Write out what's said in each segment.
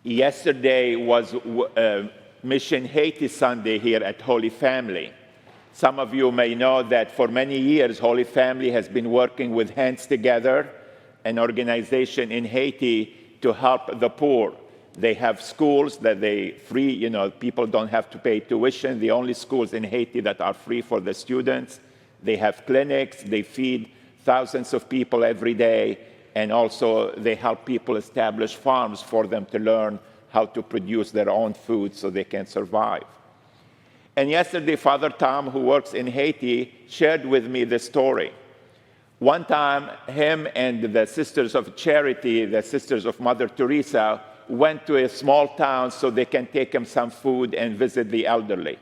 Yesterday was Mission Haiti Sunday here at Holy Family. Some of you may know that for many years, Holy Family has been working with Hands Together, an organization in Haiti, to help the poor. They have schools that they free, people don't have to pay tuition. The only schools in Haiti that are free for the students. They have clinics, they feed thousands of people every day, and also they help people establish farms for them to learn how to produce their own food so they can survive. And yesterday, Father Tom, who works in Haiti, shared with me this story. One time, him and the Sisters of Charity, the Sisters of Mother Teresa, went to a small town so they can take him some food and visit the elderly.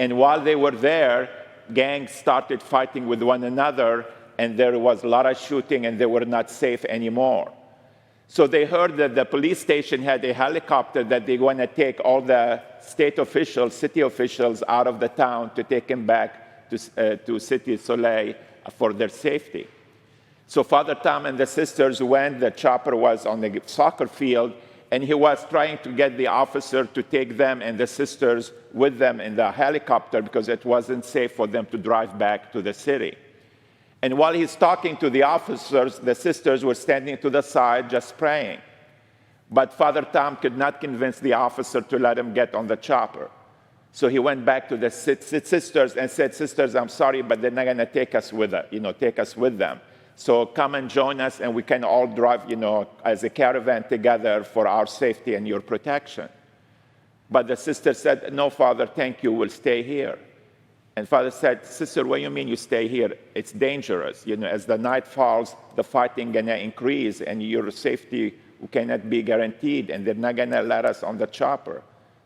And while they were there, gangs started fighting with one another, and there was a lot of shooting, and they were not safe anymore. So they heard that the police station had a helicopter that they want to take all the state officials, city officials out of the town to take them back to Cité Soleil for their safety. So Father Tom and the sisters went. The chopper was on the soccer field, and he was trying to get the officer to take them and the sisters with them in the helicopter because it wasn't safe for them to drive back to the city. And while he's talking to the officers, the sisters were standing to the side just praying. But Father Tom could not convince the officer to let him get on the chopper. So he went back to the sisters and said, "Sisters, I'm sorry, but they're not going to take us with them. So come and join us, and we can all drive, as a caravan together for our safety and your protection." But the sister said, "No, Father, thank you. We'll stay here." And Father said, "Sister, what do you mean you stay here? It's dangerous. As the night falls, the fighting going to increase, and your safety cannot be guaranteed, and they're not going to let us on the chopper."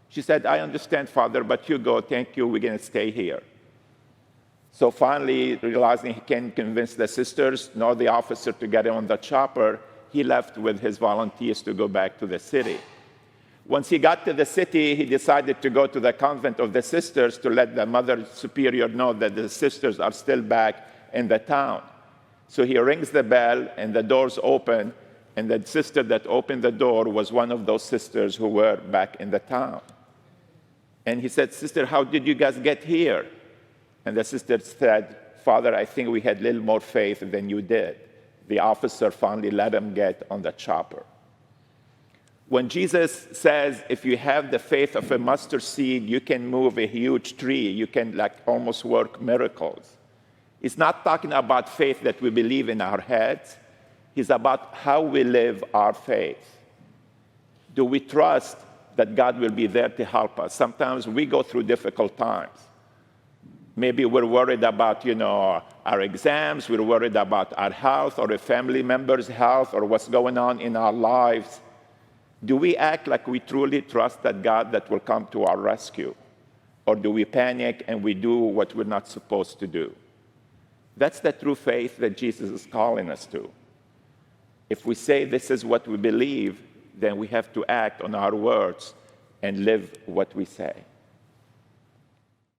She said, "I understand, Father, but you go. Thank you. We're going to stay here." So finally, realizing he can't convince the sisters nor the officer to get him on the chopper, he left with his volunteers to go back to the city. Once he got to the city, he decided to go to the convent of the sisters to let the Mother Superior know that the sisters are still back in the town. So he rings the bell, and the doors open, and the sister that opened the door was one of those sisters who were back in the town. And he said, "Sister, how did you guys get here?" And the sister said, "Father, I think we had a little more faith than you did." The officer finally let him get on the chopper. When Jesus says, if you have the faith of a mustard seed, you can move a huge tree, you can almost work miracles. He's not talking about faith that we believe in our heads. He's about how we live our faith. Do we trust that God will be there to help us? Sometimes we go through difficult times. Maybe we're worried about, our exams, we're worried about our health or a family member's health or what's going on in our lives. Do we act like we truly trust that God that will come to our rescue? Or do we panic and we do what we're not supposed to do? That's the true faith that Jesus is calling us to. If we say this is what we believe, then we have to act on our words and live what we say.